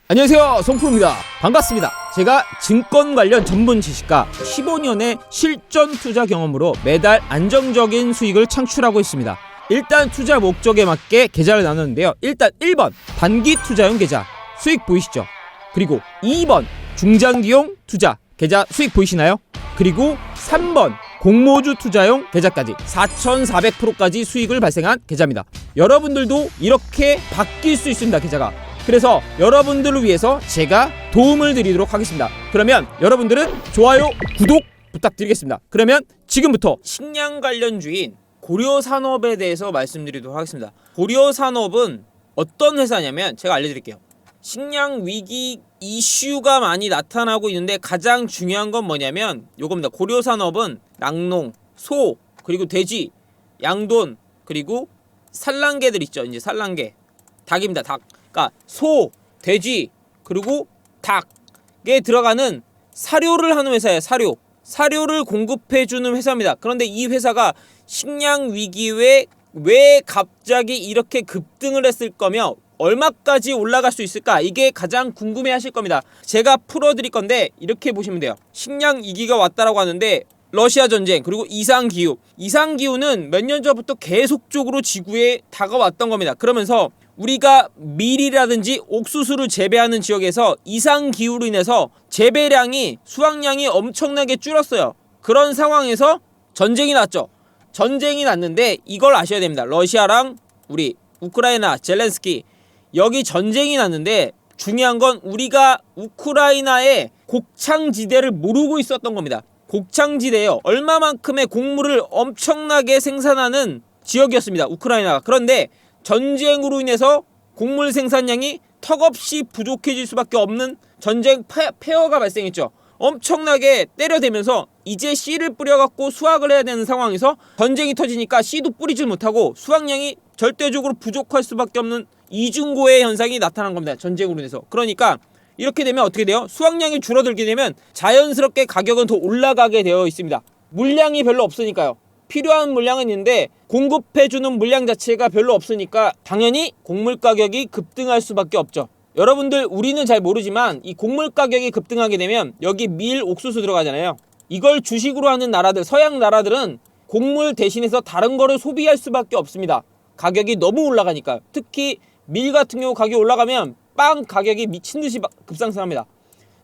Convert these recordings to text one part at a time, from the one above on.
안녕하세요, 송프로입니다. 반갑습니다. 제가 증권 관련 전문 지식과 15년의 실전 투자 경험으로 매달 안정적인 수익을 창출하고 있습니다. 일단 투자 목적에 맞게 계좌를 나눴는데요. 일단 1번 단기 투자용 계좌 수익 보이시죠? 그리고 2번 중장기용 투자 계좌 수익 보이시나요? 그리고 3번 공모주 투자용 계좌까지 4400%까지 수익을 발생한 계좌입니다. 여러분들도 이렇게 바뀔 수 있습니다. 계좌가. 그래서 여러분들을 위해서 제가 도움을 드리도록 하겠습니다. 그러면 여러분들은 좋아요, 구독 부탁드리겠습니다. 그러면 지금부터 식량 관련주인 고려산업에 대해서 말씀드리도록 하겠습니다. 고려산업은 어떤 회사냐면 제가 알려드릴게요. 식량 위기 이슈가 많이 나타나고 있는데 가장 중요한 건 뭐냐면 요겁니다. 고려산업은 낙농, 소, 그리고 돼지, 양돈, 그리고 산란개들 있죠. 이제 산란개, 닭입니다. 닭. 그러니까 소, 돼지, 그리고 닭에 들어가는 사료를 하는 회사예요. 사료를 공급해주는 회사입니다. 그런데 이 회사가 식량 위기에 왜 갑자기 이렇게 급등을 했을 거며 얼마까지 올라갈 수 있을까? 이게 가장 궁금해 하실 겁니다. 제가 풀어드릴 건데 이렇게 보시면 돼요. 식량 위기가 왔다라고 하는데 러시아 전쟁, 그리고 이상기후는 몇 년 전부터 계속적으로 지구에 다가왔던 겁니다. 그러면서 우리가 밀이라든지 옥수수를 재배하는 지역에서 이상기후로 인해서 재배량이, 수확량이 엄청나게 줄었어요. 그런 상황에서 전쟁이 났죠. 전쟁이 났는데 이걸 아셔야 됩니다. 러시아랑 우리 우크라이나 젤렌스키, 여기 전쟁이 났는데 중요한 건 우리가 우크라이나의 곡창지대를 모르고 있었던 겁니다. 곡창지대예요. 얼마만큼의 곡물을 엄청나게 생산하는 지역이었습니다. 우크라이나가. 그런데 전쟁으로 인해서 곡물 생산량이 턱없이 부족해질 수밖에 없는 전쟁 폐허가 발생했죠. 엄청나게 때려대면서 이제 씨를 뿌려갖고 수확을 해야 되는 상황에서 전쟁이 터지니까 씨도 뿌리질 못하고 수확량이 절대적으로 부족할 수밖에 없는 이중고의 현상이 나타난 겁니다. 전쟁으로 인해서. 그러니까 이렇게 되면 어떻게 돼요? 수확량이 줄어들게 되면 자연스럽게 가격은 더 올라가게 되어 있습니다. 물량이 별로 없으니까요. 필요한 물량은 있는데 공급해주는 물량 자체가 별로 없으니까 당연히 곡물 가격이 급등할 수밖에 없죠. 여러분들 우리는 잘 모르지만 이 곡물 가격이 급등하게 되면 여기 밀, 옥수수 들어가잖아요. 이걸 주식으로 하는 나라들, 서양 나라들은 곡물 대신해서 다른 거를 소비할 수밖에 없습니다. 가격이 너무 올라가니까. 특히 밀 같은 경우 가격이 올라가면 빵 가격이 미친듯이 급상승합니다.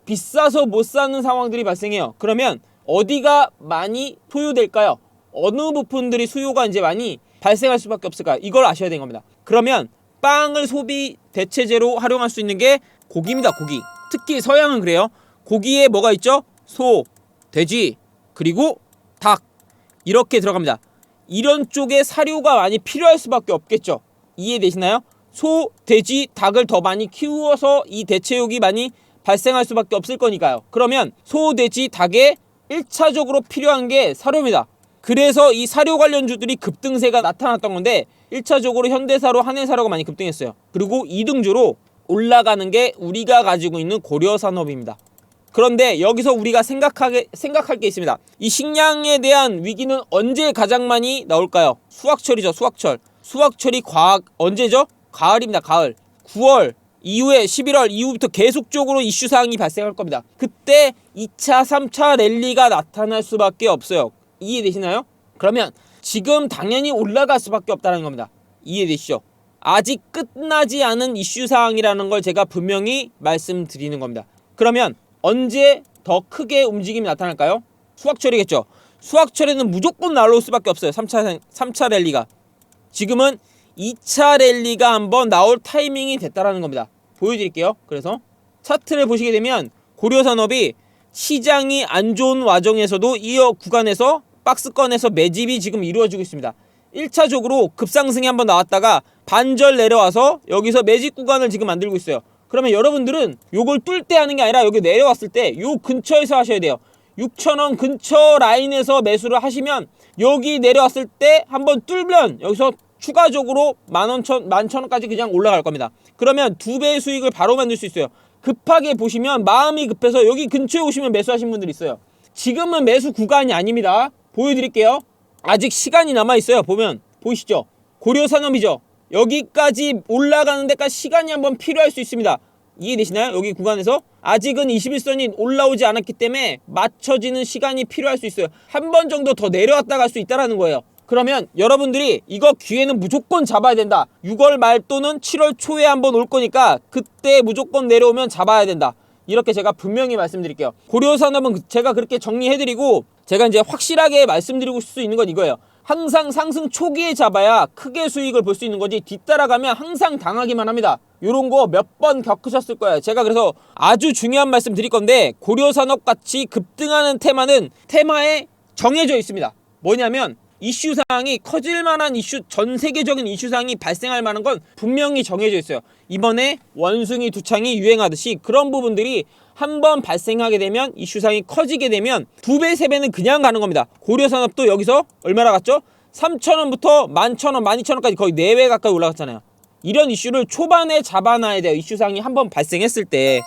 비싸서 못 사는 상황들이 발생해요. 그러면 어디가 많이 소요될까요? 어느 부분들이 수요가 이제 많이 발생할 수밖에 없을까요? 이걸 아셔야 되는 겁니다. 그러면 빵을 소비 대체제로 활용할 수 있는 게 고기입니다. 고기. 특히 서양은 그래요. 고기에 뭐가 있죠? 소, 돼지, 그리고 닭, 이렇게 들어갑니다. 이런 쪽에 사료가 많이 필요할 수밖에 없겠죠. 이해되시나요? 소, 돼지, 닭을 더 많이 키워서 이 대체육이 많이 발생할 수밖에 없을 거니까요. 그러면 소, 돼지, 닭에 1차적으로 필요한 게 사료입니다. 그래서 이 사료 관련주들이 급등세가 나타났던 건데 1차적으로 현대사로, 한해사로가 많이 급등했어요. 그리고 2등주로 올라가는 게 우리가 가지고 있는 고려산업입니다. 그런데 여기서 우리가 생각할 게 있습니다. 이 식량에 대한 위기는 언제 가장 많이 나올까요? 수확철이죠. 수확철이 언제죠? 가을입니다. 가을. 9월 이후에 11월 이후부터 계속적으로 이슈사항이 발생할 겁니다. 그때 2차, 3차 랠리가 나타날 수밖에 없어요. 이해되시나요? 그러면 지금 당연히 올라갈 수밖에 없다는 겁니다. 이해되시죠? 아직 끝나지 않은 이슈사항이라는 걸 제가 분명히 말씀드리는 겁니다. 그러면 언제 더 크게 움직임이 나타날까요? 수확철이겠죠. 수확철에는 무조건 날아올 수밖에 없어요. 3차 랠리가. 지금은 2차 랠리가 한번 나올 타이밍이 됐다라는 겁니다. 보여드릴게요. 그래서 차트를 보시게 되면 고려산업이 시장이 안 좋은 와중에서도 이 구간에서 박스권에서 매집이 지금 이루어지고 있습니다. 1차적으로 급상승이 한번 나왔다가 반절 내려와서 여기서 매집 구간을 지금 만들고 있어요. 그러면 여러분들은 요걸 뚫을 때 하는 게 아니라 여기 내려왔을 때 요 근처에서 하셔야 돼요. 6,000원 근처 라인에서 매수를 하시면 여기 내려왔을 때 한번 뚫으면 여기서 추가적으로 11,000원까지 그냥 올라갈 겁니다. 그러면 2배의 수익을 바로 만들 수 있어요. 급하게 보시면 마음이 급해서 여기 근처에 오시면 매수하신 분들이 있어요. 지금은 매수 구간이 아닙니다. 보여드릴게요. 아직 시간이 남아있어요. 보면 보이시죠? 고려산업이죠. 여기까지 올라가는 데까지 시간이 한번 필요할 수 있습니다. 이해되시나요? 여기 구간에서 아직은 21선이 올라오지 않았기 때문에 맞춰지는 시간이 필요할 수 있어요. 한 번 정도 더 내려왔다 갈 수 있다는 거예요. 그러면 여러분들이 이거 기회는 무조건 잡아야 된다. 6월 말 또는 7월 초에 한번 올 거니까 그때 무조건 내려오면 잡아야 된다. 이렇게 제가 분명히 말씀드릴게요. 고려산업은 제가 그렇게 정리해드리고, 제가 이제 확실하게 말씀드리고 수 있는 건 이거예요. 항상 상승 초기에 잡아야 크게 수익을 볼 수 있는 거지, 뒤따라가면 항상 당하기만 합니다. 요런 거 몇 번 겪으셨을 거예요. 제가 그래서 아주 중요한 말씀 드릴 건데, 고려산업 같이 급등하는 테마는 테마에 정해져 있습니다. 뭐냐면 이슈사항이 커질 만한 전 세계적인 이슈사항이 발생할 만한 건 분명히 정해져 있어요. 이번에 원숭이 두창이 유행하듯이 그런 부분들이 한번 발생하게 되면, 이슈사항이 커지게 되면 2배, 3배는 그냥 가는 겁니다. 고려산업도 여기서 얼마나 갔죠? 3,000원부터 11,000원, 12,000원까지 거의 4배 가까이 올라갔잖아요. 이런 이슈를 초반에 잡아놔야 돼요. 이슈사항이 한번 발생했을 때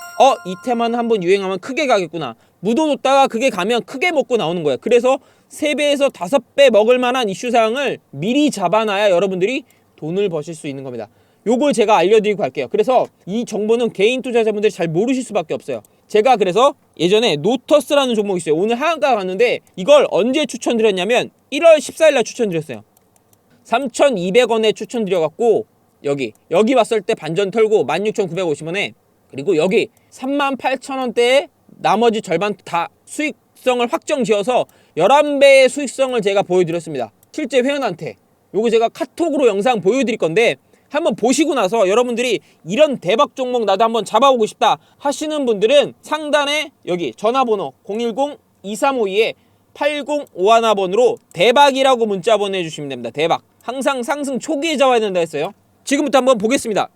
이 테마는 한번 유행하면 크게 가겠구나. 묻어뒀다가 그게 가면 크게 먹고 나오는 거예요. 그래서 3배에서 5배 먹을 만한 이슈사항을 미리 잡아놔야 여러분들이 돈을 버실 수 있는 겁니다. 요걸 제가 알려드리고 갈게요. 그래서 이 정보는 개인 투자자분들이 잘 모르실 수밖에 없어요. 제가 그래서 예전에 노터스라는 종목이 있어요. 오늘 하한가 갔는데 이걸 언제 추천드렸냐면 1월 14일날 추천드렸어요. 3,200원에 추천드려갖고 여기 왔을 때 반전 털고 16,950원에, 그리고 여기 38,000원대에 나머지 절반 다 수익성을 확정 지어서 11배의 수익성을 제가 보여드렸습니다. 실제 회원한테. 요거 제가 카톡으로 영상 보여드릴 건데 한번 보시고 나서 여러분들이 이런 대박 종목 나도 한번 잡아보고 싶다 하시는 분들은 상단에 여기 전화번호 010-2352-8051번으로 대박이라고 문자 보내주시면 됩니다. 대박. 항상 상승 초기에 잡아야 된다 했어요. 지금부터 한번 보겠습니다.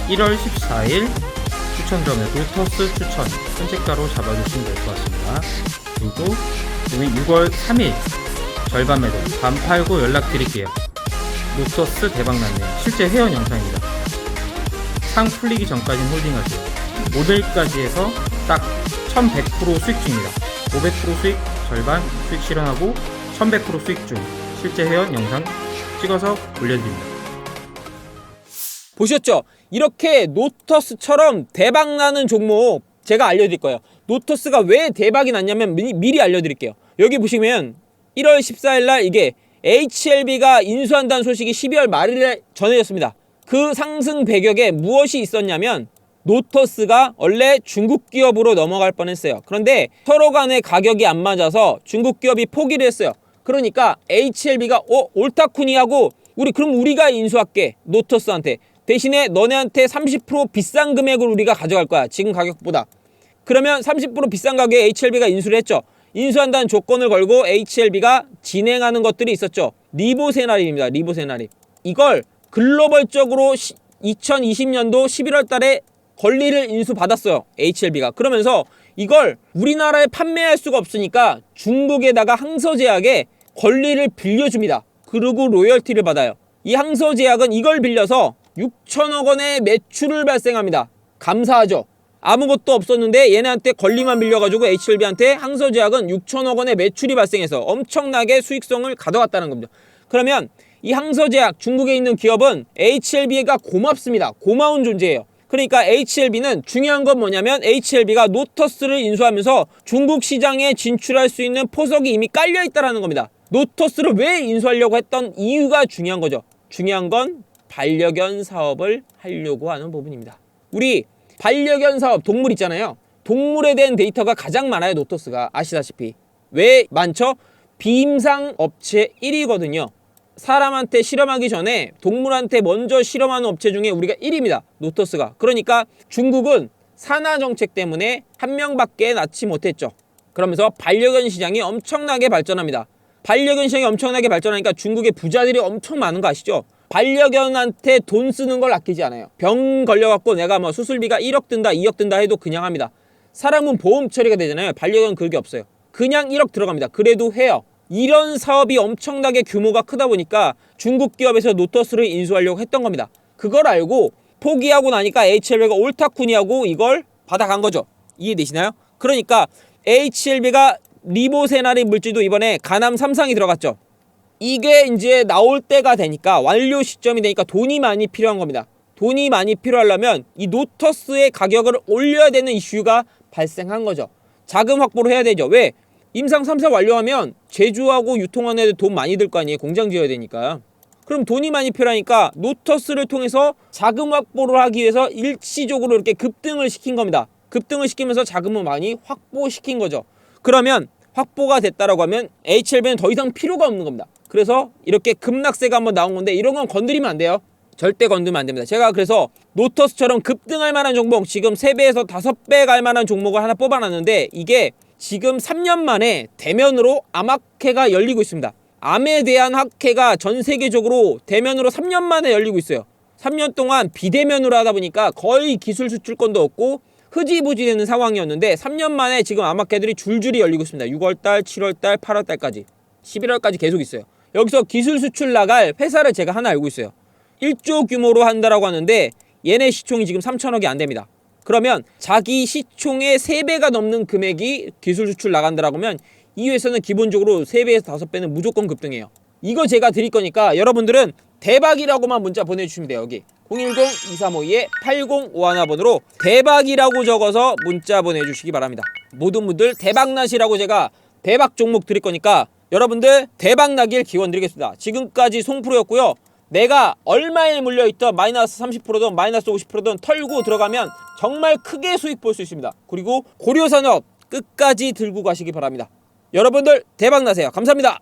(1월 14일) 추천점에 노터스 추천 선택가로 잡아주시면 될 것 같습니다. 그리고 오늘 6월 3일 절반 매도 반 팔고 연락드릴게요. 노터스 대박났네요. 실제 회원 영상입니다. 상 풀리기 전까지는 홀딩하세요. 오늘까지 해서 딱 1100% 수익 중입니다. 500% 수익 절반 수익 실현하고 1100% 수익 중. 실제 회원 영상 찍어서 올려드립니다. 보셨죠? 이렇게 노터스처럼 대박나는 종목 제가 알려드릴 거예요. 노터스가 왜 대박이 났냐면 미리 알려드릴게요. 여기 보시면 1월 14일날 이게 HLB가 인수한다는 소식이 12월 말일에 전해졌습니다. 그 상승 배경에 무엇이 있었냐면 노터스가 원래 중국 기업으로 넘어갈 뻔했어요. 그런데 서로 간의 가격이 안 맞아서 중국 기업이 포기를 했어요. 그러니까 HLB가 옳다쿠니 하고 그럼 우리가 인수할게, 노터스한테. 대신에 너네한테 30% 비싼 금액을 우리가 가져갈 거야, 지금 가격보다. 그러면 30% 비싼 가격에 HLB가 인수를 했죠. 인수한다는 조건을 걸고 HLB가 진행하는 것들이 있었죠. 리보세나립입니다. 리보세나립. 이걸 글로벌적으로 2020년도 11월 달에 권리를 인수받았어요, HLB가. 그러면서 이걸 우리나라에 판매할 수가 없으니까 중국에다가 항서제약에 권리를 빌려줍니다. 그리고 로열티를 받아요. 이 항서제약은 이걸 빌려서 6천억 원의 매출을 발생합니다. 감사하죠. 아무것도 없었는데 얘네한테 권리만 빌려가지고 HLB한테 항서제약은 6천억 원의 매출이 발생해서 엄청나게 수익성을 가져갔다는 겁니다. 그러면 이 항서제약, 중국에 있는 기업은 HLB가 고맙습니다. 고마운 존재예요. 그러니까 HLB는 중요한 건 뭐냐면 HLB가 노터스를 인수하면서 중국 시장에 진출할 수 있는 포석이 이미 깔려있다는 겁니다. 노터스를 왜 인수하려고 했던 이유가 중요한 거죠. 중요한 건 반려견 사업을 하려고 하는 부분입니다. 우리 반려견 사업, 동물 있잖아요. 동물에 대한 데이터가 가장 많아요, 노터스가. 아시다시피. 왜 많죠? 비임상 업체 1위거든요. 사람한테 실험하기 전에 동물한테 먼저 실험하는 업체 중에 우리가 1위입니다. 노터스가. 그러니까 중국은 산하 정책 때문에 한 명밖에 낳지 못했죠. 그러면서 반려견 시장이 엄청나게 발전합니다. 반려견 시장이 엄청나게 발전하니까 중국의 부자들이 엄청 많은 거 아시죠? 반려견한테 돈 쓰는 걸 아끼지 않아요. 병 걸려갖고 내가 수술비가 1억 든다, 2억 든다 해도 그냥 합니다. 사람은 보험 처리가 되잖아요. 반려견 그게 없어요. 그냥 1억 들어갑니다. 그래도 해요. 이런 사업이 엄청나게 규모가 크다 보니까 중국 기업에서 노터스를 인수하려고 했던 겁니다. 그걸 알고 포기하고 나니까 HLB가 옳다쿠니하고 이걸 받아간 거죠. 이해되시나요? 그러니까 HLB가 리보세나린 물질도 이번에 가남 3상이 들어갔죠. 이게 이제 나올 때가 되니까, 완료 시점이 되니까 돈이 많이 필요한 겁니다. 돈이 많이 필요하려면 이 노터스의 가격을 올려야 되는 이슈가 발생한 거죠. 자금 확보를 해야 되죠. 왜? 임상 3사 완료하면 제조하고 유통하는 데 돈 많이 들 거 아니에요. 공장 지어야 되니까. 그럼 돈이 많이 필요하니까 노터스를 통해서 자금 확보를 하기 위해서 일시적으로 이렇게 급등을 시킨 겁니다. 급등을 시키면서 자금을 많이 확보시킨 거죠. 그러면 확보가 됐다라고 하면 HLB는 더 이상 필요가 없는 겁니다. 그래서 이렇게 급락세가 한번 나온 건데, 이런 건 건드리면 안 돼요. 절대 건드리면 안 됩니다. 제가 그래서 노터스처럼 급등할 만한 종목, 지금 3배에서 5배 갈 만한 종목을 하나 뽑아놨는데, 이게 지금 3년 만에 대면으로 암학회가 열리고 있습니다. 암에 대한 학회가 전 세계적으로 대면으로 3년 만에 열리고 있어요. 3년 동안 비대면으로 하다 보니까 거의 기술 수출권도 없고 흐지부지 되는 상황이었는데, 3년 만에 지금 암학회들이 줄줄이 열리고 있습니다. 6월달, 7월달, 8월달까지, 11월까지 계속 있어요. 여기서 기술 수출 나갈 회사를 제가 하나 알고 있어요. 1조 규모로 한다라고 하는데 얘네 시총이 지금 3천억이 안 됩니다. 그러면 자기 시총의 3배가 넘는 금액이 기술 수출 나간다라고 하면 이 회사는 기본적으로 3배에서 5배는 무조건 급등해요. 이거 제가 드릴 거니까 여러분들은 대박이라고만 문자 보내주시면 돼요. 여기 010-2352-8051번으로 대박이라고 적어서 문자 보내주시기 바랍니다. 모든 분들 대박나시라고 제가 대박 종목 드릴 거니까 여러분들 대박나길 기원 드리겠습니다. 지금까지 송프로였고요. 내가 얼마에 물려있던 마이너스 30%든 마이너스 50%든 털고 들어가면 정말 크게 수익 볼 수 있습니다. 그리고 고려산업 끝까지 들고 가시기 바랍니다. 여러분들 대박나세요. 감사합니다.